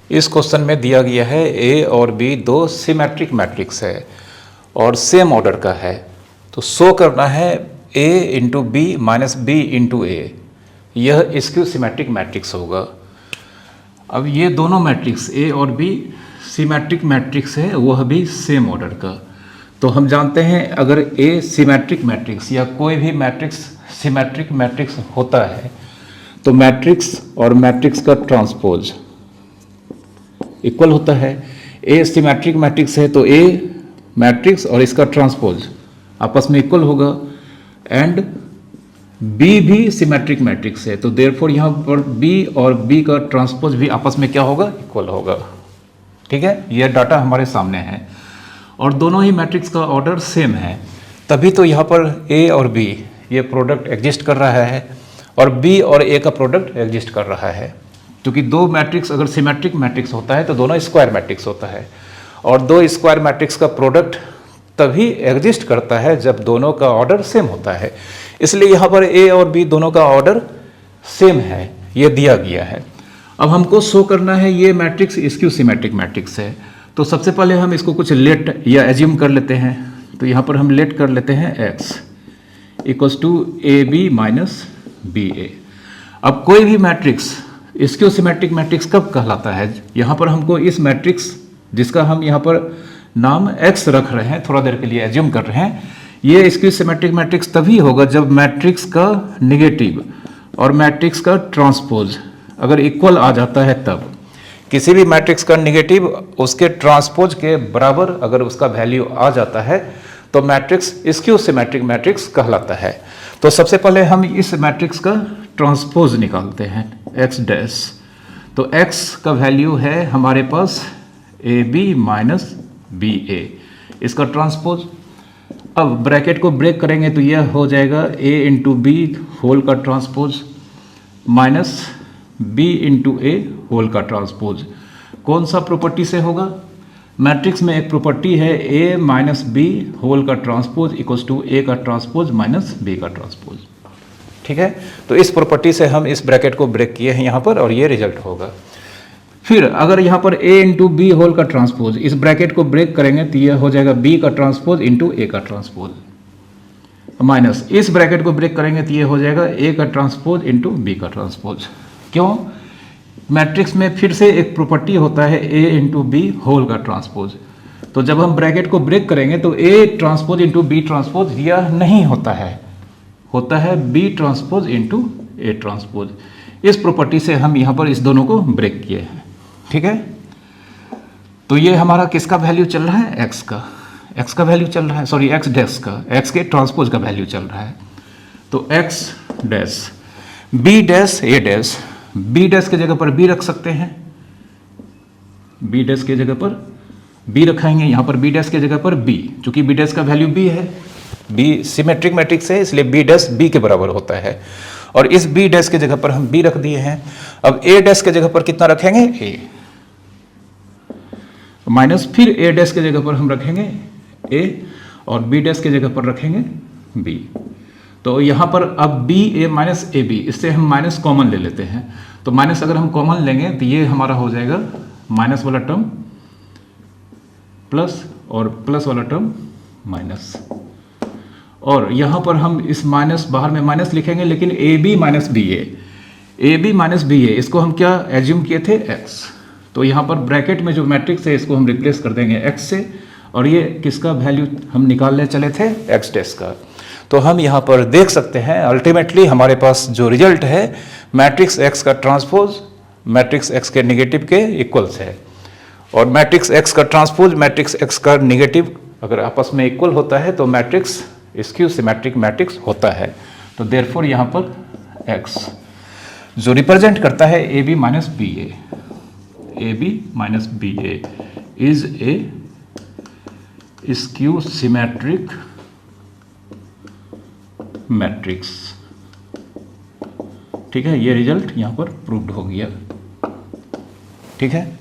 इस क्वेश्चन में दिया गया है ए और बी दो सिमेट्रिक मैट्रिक्स है और सेम ऑर्डर का है, तो शो करना है ए into B minus B into ए, यह स्क्यू सिमेट्रिक मैट्रिक्स होगा। अब ये दोनों मैट्रिक्स ए और बी सिमेट्रिक मैट्रिक्स है, वह भी सेम ऑर्डर का। तो हम जानते हैं अगर ए सिमेट्रिक मैट्रिक्स या कोई भी मैट्रिक्स सिमेट्रिक मैट्रिक्स होता है तो मैट्रिक्स और मैट्रिक्स का ट्रांसपोज इक्वल होता है। ए सिमेट्रिक मैट्रिक्स है तो ए मैट्रिक्स और इसका ट्रांसपोज आपस में इक्वल होगा, एंड बी भी सिमेट्रिक मैट्रिक्स है तो देयरफॉर यहाँ पर बी और बी का ट्रांसपोज भी आपस में क्या होगा, इक्वल होगा। ठीक है, यह डाटा हमारे सामने है और दोनों ही मैट्रिक्स का ऑर्डर सेम है, तभी तो यहाँ पर ए और बी ये प्रोडक्ट एग्जिस्ट कर रहा है और बी और ए का प्रोडक्ट एग्जिस्ट कर रहा है। क्योंकि दो मैट्रिक्स अगर सिमेट्रिक मैट्रिक्स होता है तो दोनों स्क्वायर मैट्रिक्स होता है और दो स्क्वायर मैट्रिक्स का प्रोडक्ट तभी एग्जिस्ट करता है जब दोनों का ऑर्डर सेम होता है। इसलिए यहाँ पर ए और बी दोनों का ऑर्डर सेम है, ये दिया गया है। अब हमको शो करना है ये मैट्रिक्स स्क्यू सिमेट्रिक मैट्रिक्स है, तो सबसे पहले हम इसको कुछ लेट या एज्यूम कर लेते हैं। तो यहाँ पर हम लेट कर लेते हैं x equals to A B minus B ए। अब कोई भी मैट्रिक्स स्क्यू सिमेट्रिक मैट्रिक्स कब कहलाता है, यहाँ पर हमको इस मैट्रिक्स जिसका हम यहाँ पर नाम x रख रहे हैं, थोड़ा देर के लिए एज्यूम कर रहे हैं, ये स्क्यू सिमेट्रिक मैट्रिक्स तभी होगा जब मैट्रिक्स का निगेटिव और मैट्रिक्स का ट्रांसपोज अगर इक्वल आ जाता है। तब किसी भी मैट्रिक्स का निगेटिव उसके ट्रांसपोज के बराबर अगर उसका वैल्यू आ जाता है तो मैट्रिक्स स्क्यू सिमेट्रिक मैट्रिक्स कहलाता है। तो सबसे पहले हम इस मैट्रिक्स का ट्रांसपोज निकालते हैं x डैश। तो x का वैल्यू है हमारे पास ए बी माइनस बी ए, इसका ट्रांसपोज। अब ब्रैकेट को ब्रेक करेंगे तो यह हो जाएगा a इंटू बी होल का ट्रांसपोज माइनस b इंटू ए होल का ट्रांसपोज। कौन सा प्रॉपर्टी से होगा, मैट्रिक्स में एक प्रॉपर्टी है a माइनस बी होल का ट्रांसपोज इक्वल्स टू ए का ट्रांसपोज माइनस बी का ट्रांसपोज। ठीक है, तो इस प्रॉपर्टी से हम इस ब्रैकेट को ब्रेक किए हैं यहाँ पर और ये रिजल्ट होगा। फिर अगर यहाँ पर a इंटू बी होल का ट्रांसपोज, इस ब्रैकेट को ब्रेक करेंगे तो यह हो जाएगा b का ट्रांसपोज इंटू ए का ट्रांसपोज माइनस इस ब्रैकेट को ब्रेक करेंगे तो यह हो जाएगा a का ट्रांसपोज इंटू बी का ट्रांसपोज। क्यों, मैट्रिक्स में फिर से एक प्रॉपर्टी होता है a इंटू बी होल का ट्रांसपोज। तो जब हम ब्रैकेट को ब्रेक करेंगे तो a transpose into B transpose यह नहीं होता है, होता है b transpose into A transpose. इस प्रॉपर्टी से हम यहाँ पर इस दोनों को ब्रेक किए हैं। ठीक है, तो ये हमारा किसका वैल्यू चल रहा है, x का वैल्यू चल रहा है, सॉरी x डैश का, x के ट्रांसपोज का वैल्यू चल रहा है। तो x dash b dash a dash, b dash के जगह पर b रख सकते हैं, b डैश के जगह पर b रखाएंगे, यहाँ पर b डैश के जगह पर b, चूंकि b डैश का वैल्यू b है, b सिमेट्रिक मैट्रिक्स है इसलिए b डैश b के बराबर होता है और इस b डैश के जगह पर हम b रख दिए हैं। अब a डैश के जगह पर कितना रखेंगे, a माइनस फिर a डैश के जगह पर हम रखेंगे a और b डैश के जगह पर रखेंगे b। तो यहाँ पर अब b a minus A B, इससे हम माइनस कॉमन ले लेते हैं। तो माइनस अगर हम कॉमन लेंगे तो ये हमारा हो जाएगा माइनस वाला टर्म प्लस और प्लस वाला टर्म माइनस, और यहाँ पर हम इस माइनस बाहर में माइनस लिखेंगे लेकिन ए बी माइनस बी ए, इसको हम क्या एज्यूम किए थे, x। तो यहाँ पर ब्रैकेट में जो मैट्रिक्स है इसको हम रिप्लेस कर देंगे x से, और ये किसका वैल्यू हम निकालने चले थे, x डैश का। तो हम यहाँ पर देख सकते हैं अल्टीमेटली हमारे पास जो रिजल्ट है मैट्रिक्स x का ट्रांसपोज मैट्रिक्स x के निगेटिव के इक्वल्स है, और मैट्रिक्स x का ट्रांसपोज मैट्रिक्स x का निगेटिव अगर आपस में इक्वल होता है तो मैट्रिक्स स्क्यू सिमेट्रिक मैट्रिक्स होता है। तो देयरफॉर यहाँ पर x जो रिप्रेजेंट करता है A B minus B A is a skew symmetric matrix. ठीक है, ये रिजल्ट यहाँ पर प्रूव्ड हो गया। ठीक है।